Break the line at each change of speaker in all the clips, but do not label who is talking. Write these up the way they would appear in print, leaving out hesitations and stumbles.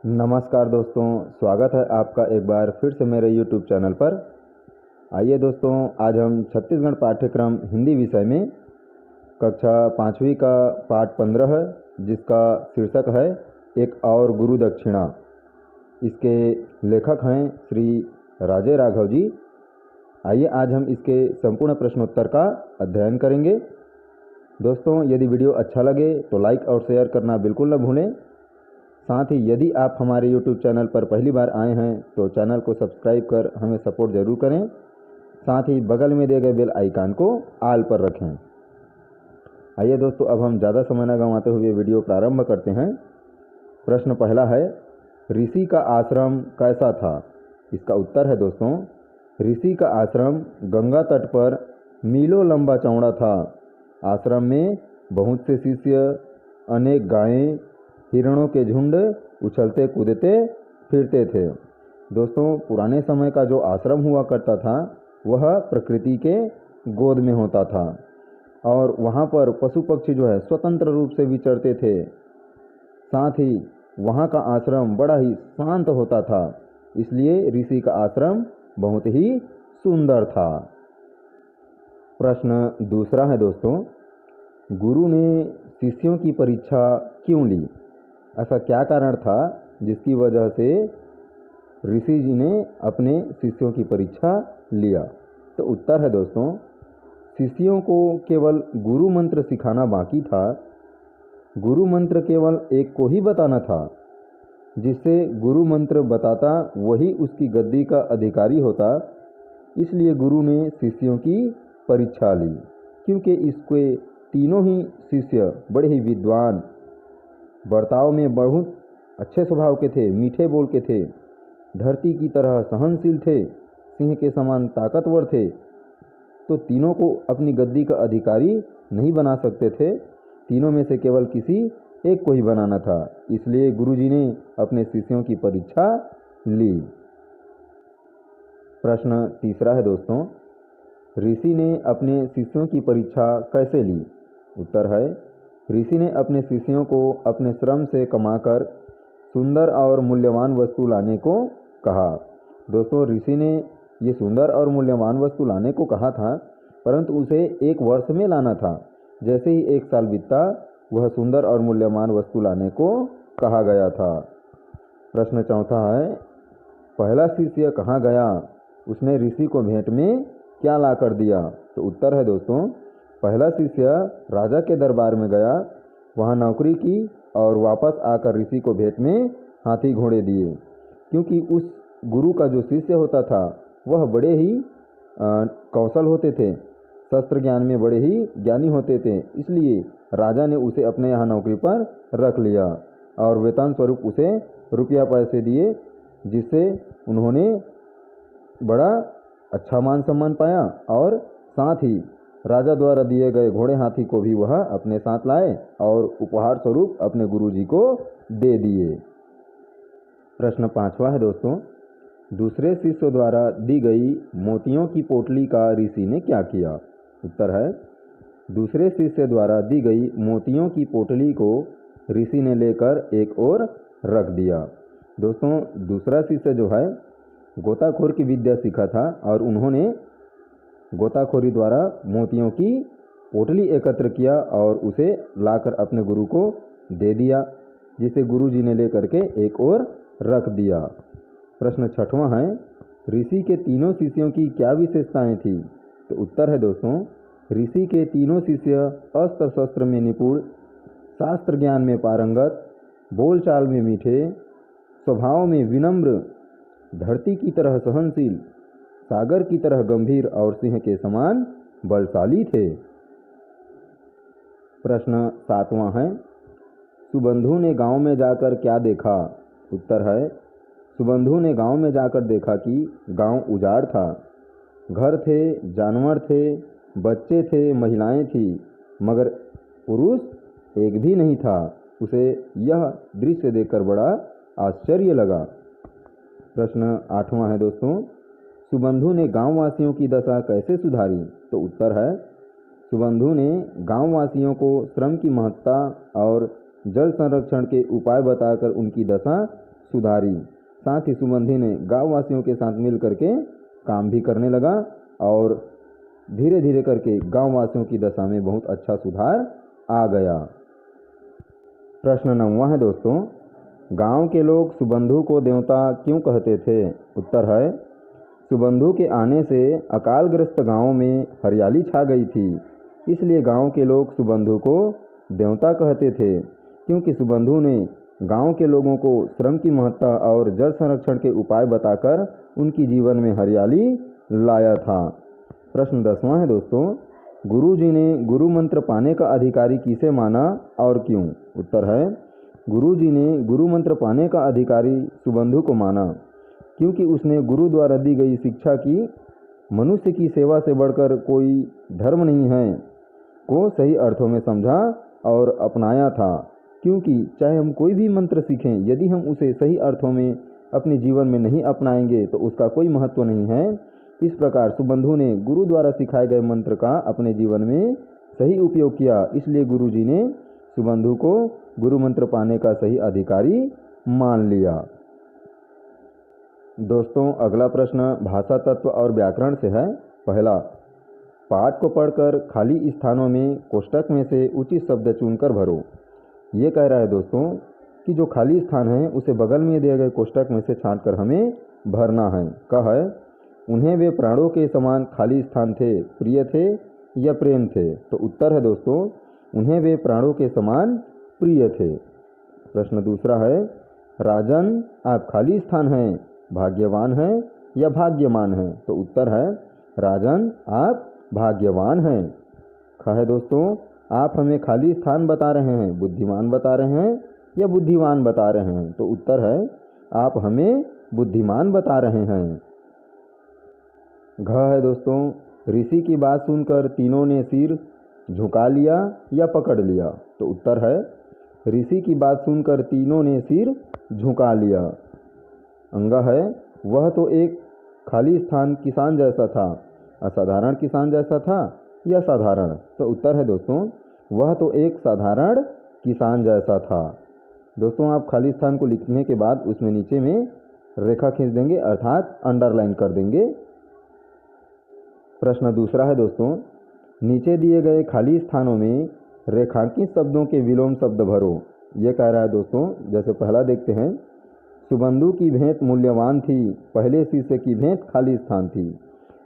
नमस्कार दोस्तों, स्वागत है आपका एक बार फिर से मेरे YouTube चैनल पर। आइए दोस्तों, आज हम छत्तीसगढ़ पाठ्यक्रम हिंदी विषय में कक्षा 5वीं का पाठ 15 है, जिसका शीर्षक है एक और गुरु दक्षिणा। इसके लेखक हैं श्री राजे राघव जी। आइए आज हम इसके संपूर्ण प्रश्नोत्तर का अध्ययन करेंगे। दोस्तों, यदि वीडियो अच्छा लगे तो लाइक और शेयर करना बिल्कुल न भूलें। साथ ही यदि आप हमारे YouTube चैनल पर पहली बार आए हैं तो चैनल को सब्सक्राइब कर हमें सपोर्ट ज़रूर करें। साथ ही बगल में दिए गए बेल आइकन को ऑल पर रखें। आइए दोस्तों, अब हम ज़्यादा समय न गंवाते हुए वीडियो प्रारंभ करते हैं। प्रश्न पहला है, ऋषि का आश्रम कैसा था? इसका उत्तर है दोस्तों, ऋषि का आश्रम गंगा तट पर मीलों लंबा चौड़ा था। आश्रम में बहुत से शिष्य, अनेक गायें, हिरणों के झुंड उछलते कूदते फिरते थे। दोस्तों, पुराने समय का जो आश्रम हुआ करता था वह प्रकृति के गोद में होता था और वहाँ पर पशु पक्षी जो है स्वतंत्र रूप से विचरते थे। साथ ही वहाँ का आश्रम बड़ा ही शांत होता था, इसलिए ऋषि का आश्रम बहुत ही सुंदर था। प्रश्न दूसरा है दोस्तों, गुरु ने शिष्यों की परीक्षा क्यों ली? ऐसा क्या कारण था जिसकी वजह से ऋषि जी ने अपने शिष्यों की परीक्षा लिया? तो उत्तर है दोस्तों, शिष्यों को केवल गुरु मंत्र सिखाना बाकी था। गुरु मंत्र केवल एक को ही बताना था। जिससे गुरु मंत्र बताता वही उसकी गद्दी का अधिकारी होता। इसलिए गुरु ने शिष्यों की परीक्षा ली, क्योंकि इसके तीनों ही शिष्य बड़े ही विद्वान, बर्ताव में बहुत अच्छे स्वभाव के थे, मीठे बोल के थे, धरती की तरह सहनशील थे, सिंह के समान ताकतवर थे। तो तीनों को अपनी गद्दी का अधिकारी नहीं बना सकते थे, तीनों में से केवल किसी एक को ही बनाना था। इसलिए गुरुजी ने अपने शिष्यों की परीक्षा ली। प्रश्न तीसरा है दोस्तों, ऋषि ने अपने शिष्यों की परीक्षा कैसे ली? उत्तर है, ऋषि ने अपने शिष्यों को अपने श्रम से कमाकर सुंदर और मूल्यवान वस्तु लाने को कहा। दोस्तों, ऋषि ने ये सुंदर और मूल्यवान वस्तु लाने को कहा था, परंतु उसे 1 वर्ष में लाना था। जैसे ही 1 साल बीता, वह सुंदर और मूल्यवान वस्तु लाने को कहा गया था। प्रश्न चौथा है, पहला शिष्य कहाँ गया? उसने ऋषि को भेंट में क्या ला कर दिया? तो उत्तर है दोस्तों, पहला शिष्य राजा के दरबार में गया, वहाँ नौकरी की और वापस आकर ऋषि को भेंट में हाथी घोड़े दिए। क्योंकि उस गुरु का जो शिष्य होता था वह बड़े ही कौशल होते थे, शस्त्र ज्ञान में बड़े ही ज्ञानी होते थे। इसलिए राजा ने उसे अपने यहाँ नौकरी पर रख लिया और वेतन स्वरूप उसे रुपया पैसे दिए, जिससे उन्होंने बड़ा अच्छा मान सम्मान पाया और साथ ही राजा द्वारा दिए गए घोड़े हाथी को भी वह अपने साथ लाए और उपहार स्वरूप अपने गुरुजी को दे दिए। प्रश्न 5वां है दोस्तों, दूसरे शिष्य द्वारा दी गई मोतियों की पोटली का ऋषि ने क्या किया? उत्तर है, दूसरे शिष्य द्वारा दी गई मोतियों की पोटली को ऋषि ने लेकर एक ओर रख दिया। दोस्तों, दूसरा शिष्य जो है गोताखोर की विद्या सीखा था और उन्होंने गोताखोरी द्वारा मोतियों की पोटली एकत्र किया और उसे लाकर अपने गुरु को दे दिया, जिसे गुरु जी ने लेकर के एक ओर रख दिया। प्रश्न 6वां है, ऋषि के तीनों शिष्यों की क्या विशेषताएं थी? तो उत्तर है दोस्तों, ऋषि के तीनों शिष्य अस्त्र शस्त्र में निपुण, शास्त्र ज्ञान में पारंगत, बोलचाल में मीठे, स्वभाव में विनम्र, धरती की तरह सहनशील, सागर की तरह गंभीर और सिंह के समान बलशाली थे। प्रश्न 7वां है, सुबंधु ने गांव में जाकर क्या देखा? उत्तर है, सुबंधु ने गांव में जाकर देखा कि गांव उजाड़ था। घर थे, जानवर थे, बच्चे थे, महिलाएं थी, मगर पुरुष एक भी नहीं था। उसे यह दृश्य देखकर बड़ा आश्चर्य लगा। प्रश्न 8वां है दोस्तों, सुबंधु ने गांव वासियों की दशा कैसे सुधारी? तो उत्तर है, सुबंधु ने गांव वासियों को श्रम की महत्ता और जल संरक्षण के उपाय बताकर उनकी दशा सुधारी। साथ ही सुबंधी ने गाँव वासियों के साथ मिल करके काम भी करने लगा और धीरे धीरे करके गाँव वासियों की दशा में बहुत अच्छा सुधार आ गया। प्रश्न 9वां है दोस्तों, गांव के लोग सुबंधु को देवता क्यों कहते थे? उत्तर है, सुबंधु के आने से अकालग्रस्त गांव में हरियाली छा गई थी, इसलिए गांव के लोग सुबंधु को देवता कहते थे, क्योंकि सुबंधु ने गांव के लोगों को श्रम की महत्ता और जल संरक्षण के उपाय बताकर उनकी जीवन में हरियाली लाया था। प्रश्न 10वां है दोस्तों, गुरुजी ने गुरु मंत्र पाने का अधिकारी किसे माना और क्यों? उत्तर है, गुरुजी ने गुरु मंत्र पाने का अधिकारी सुबंधु को माना, क्योंकि उसने गुरु द्वारा दी गई शिक्षा की मनुष्य की सेवा से बढ़कर कोई धर्म नहीं है को सही अर्थों में समझा और अपनाया था। क्योंकि चाहे हम कोई भी मंत्र सीखें, यदि हम उसे सही अर्थों में अपने जीवन में नहीं अपनाएंगे तो उसका कोई महत्व नहीं है। इस प्रकार सुबंधु ने गुरु द्वारा सिखाए गए मंत्र का अपने जीवन में सही उपयोग किया, इसलिए गुरुजी ने सुबंधु को गुरु मंत्र पाने का सही अधिकारी मान लिया। दोस्तों अगला प्रश्न भाषा तत्व और व्याकरण से है। पहला, पाठ को पढ़कर खाली स्थानों में कोष्टक में से उचित शब्द चुनकर भरो। ये कह रहा है दोस्तों कि जो खाली स्थान है उसे बगल में दिए गए कोष्टक में से छांटकर हमें भरना है। कह है, उन्हें वे प्राणों के समान खाली स्थान थे, प्रिय थे या प्रेम थे? तो उत्तर है दोस्तों, उन्हें वे प्राणों के समान प्रिय थे। प्रश्न दूसरा है, राजन आप खाली स्थान हैं, भाग्यवान हैं या भाग्यमान हैं? तो उत्तर है, राजन आप भाग्यवान हैं। कहा है दोस्तों, आप हमें खाली स्थान बता रहे हैं, बुद्धिमान बता रहे हैं या बुद्धिमान बता रहे हैं? तो उत्तर है, आप हमें बुद्धिमान बता रहे हैं। घ है दोस्तों, ऋषि की बात सुनकर तीनों ने सिर झुका लिया या पकड़ लिया? तो उत्तर है, ऋषि की बात सुनकर तीनों ने सिर झुका लिया। अंग है, वह तो एक खाली स्थान किसान जैसा था, असाधारण किसान जैसा था या साधारण? तो उत्तर है दोस्तों, वह तो एक साधारण किसान जैसा था। दोस्तों आप खाली स्थान को लिखने के बाद उसमें नीचे में रेखा खींच देंगे, अर्थात अंडरलाइन कर देंगे। प्रश्न दूसरा है दोस्तों, नीचे दिए गए खाली स्थानों में रेखांकित शब्दों के विलोम शब्द भरो। ये कह रहा है दोस्तों, जैसे पहला देखते हैं, सुबंधु की भेंट मूल्यवान थी, पहले शिष्य की भेंट खाली स्थान थी।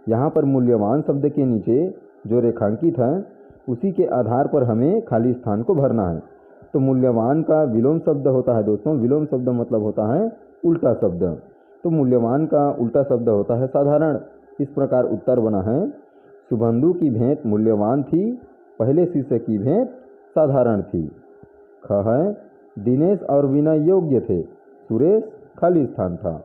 यहाँ पर मूल्यवान शब्द के नीचे जो रेखांकित है उसी के आधार पर हमें खाली स्थान को भरना है। तो मूल्यवान का विलोम शब्द होता है दोस्तों, विलोम शब्द मतलब होता है उल्टा शब्द, तो मूल्यवान का उल्टा शब्द होता है साधारण। इस प्रकार उत्तर बना है, सुबंधु की भेंट मूल्यवान थी, पहले शिष्य की भेंट साधारण थी। ख है, दिनेश और विनय योग्य थे, सुरेश खाली स्थान था।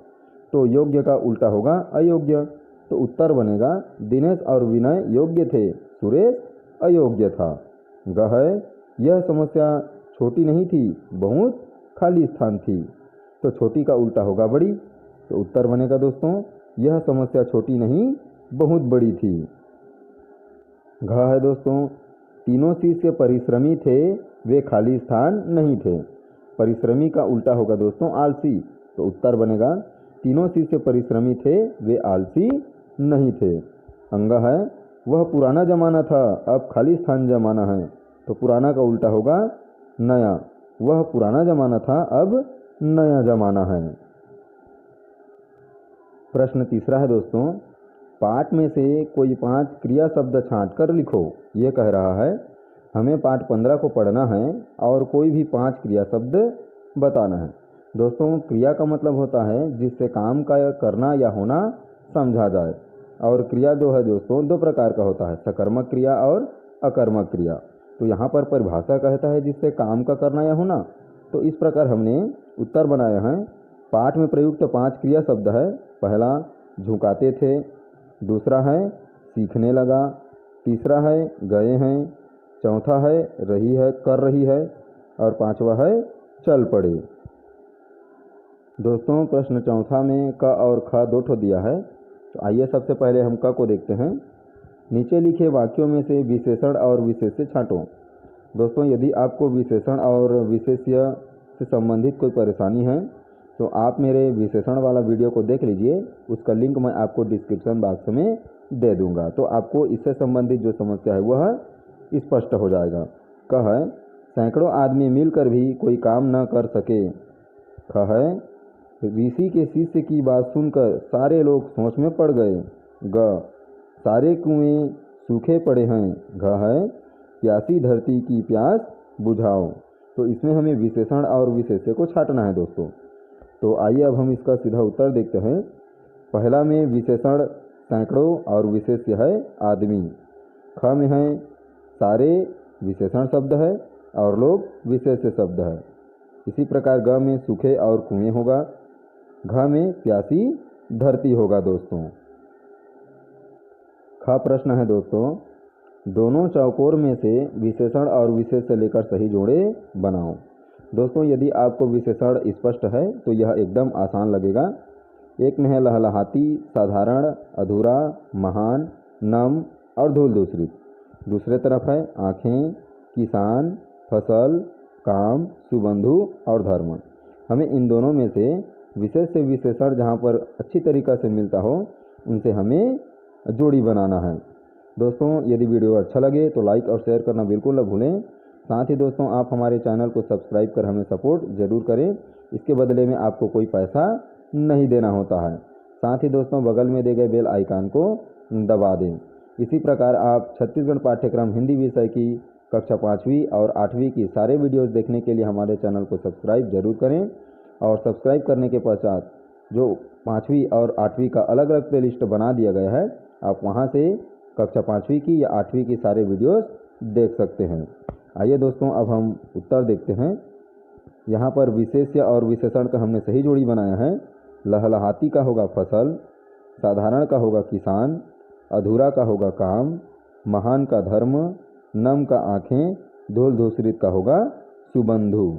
तो योग्य का उल्टा होगा अयोग्य, तो उत्तर बनेगा दिनेश और विनय योग्य थे, सुरेश अयोग्य था। ग है, यह समस्या छोटी नहीं थी, बहुत खाली स्थान थी। तो छोटी का उल्टा होगा बड़ी, तो उत्तर बनेगा दोस्तों, यह समस्या छोटी नहीं बहुत बड़ी थी। घ है दोस्तों, तीनों शिष्य परिश्रमी थे, वे खाली स्थान नहीं थे। परिश्रमी का उल्टा होगा दोस्तों आलसी, तो उत्तर बनेगा तीनों शिष्य परिश्रमी थे, वे आलसी नहीं थे। अंग है, वह पुराना जमाना था, अब खाली स्थान जमाना है। तो पुराना का उल्टा होगा नया, वह पुराना जमाना था, अब नया जमाना है। प्रश्न तीसरा है दोस्तों, पाठ में से कोई 5 क्रिया शब्द छांट कर लिखो। ये कह रहा है, हमें पाठ 15 को पढ़ना है और कोई भी 5 क्रिया शब्द बताना है। दोस्तों क्रिया का मतलब होता है जिससे काम का करना या होना समझा जाए, और क्रिया जो है दोस्तों 2 प्रकार का होता है, सकर्मक क्रिया और अकर्मक क्रिया। तो यहाँ पर परिभाषा कहता है जिससे काम का करना या होना। तो इस प्रकार हमने उत्तर बनाया है। पाठ में प्रयुक्त 5 क्रिया शब्द है। पहला झुकाते थे, दूसरा है सीखने लगा, तीसरा है गए हैं, चौथा है रही है कर रही है, और 5वां है चल पड़े। दोस्तों प्रश्न चौथा में क और ख 2 ठो दिया है। तो आइए सबसे पहले हम क को देखते हैं। नीचे लिखे वाक्यों में से विशेषण और विशेष्य छांटो। दोस्तों यदि आपको विशेषण और विशेष्य से संबंधित कोई परेशानी है तो आप मेरे विशेषण वाला वीडियो को देख लीजिए, उसका लिंक मैं आपको डिस्क्रिप्शन बॉक्स में दे दूंगा। तो आपको इससे संबंधित जो समस्या है वह स्पष्ट हो जाएगा। क है सैकड़ों आदमी मिलकर भी कोई काम न कर सके। ख है ऋषि के शिष्य की बात सुनकर सारे लोग सोच में पड़ गए। ग सारे कुएं सूखे पड़े हैं। घ है प्यासी धरती की प्यास बुझाओ। तो इसमें हमें विशेषण और विशेष्य को छांटना है दोस्तों। तो आइए अब हम इसका सीधा उत्तर देखते हैं। पहला में विशेषण सैकड़ों और विशेष्य है आदमी। ख में है सारे विशेषण शब्द है और लोग विशेष्य शब्द है। इसी प्रकार ग में सूखे और कुएं होगा। घ में प्यासी धरती होगा दोस्तों। ख प्रश्न है दोस्तों, दोनों चौकोर में से विशेषण और विशेष्य लेकर सही जोड़े बनाओ। दोस्तों यदि आपको विशेषण स्पष्ट है तो यह एकदम आसान लगेगा। एक में है लहलहाती, साधारण, अधूरा, महान, नम और धूल दूसरी। दूसरे तरफ है आँखें, किसान, फसल, काम, सुबंधु और धर्म। हमें इन दोनों में से विशेष से विशेषण जहाँ पर अच्छी तरीक़ा से मिलता हो उनसे हमें जोड़ी बनाना है। दोस्तों यदि वीडियो अच्छा लगे तो लाइक और शेयर करना बिल्कुल न भूलें। साथ ही दोस्तों आप हमारे चैनल को सब्सक्राइब कर हमें सपोर्ट ज़रूर करें। इसके बदले में आपको कोई पैसा नहीं देना होता है। साथ ही दोस्तों बगल में दिए गए बेल आइकन को दबा दें। इसी प्रकार आप छत्तीसगढ़ पाठ्यक्रम हिंदी विषय की कक्षा 5वीं और 8वीं की सारे वीडियोस देखने के लिए हमारे चैनल को सब्सक्राइब जरूर करें। और सब्सक्राइब करने के पश्चात जो 5वीं और 8वीं का अलग अलग प्लेलिस्ट बना दिया गया है, आप वहां से कक्षा 5वीं की या 8वीं की सारे वीडियोस देख सकते हैं। आइए दोस्तों अब हम उत्तर देखते हैं। यहाँ पर विशेष्य और विशेषण का हमने सही जोड़ी बनाया है। लहलहाती का होगा फसल, साधारण का होगा किसान, अधूरा का होगा काम, महान का धर्म, नम का आँखें, धूल धूसरित का होगा सुबंधु।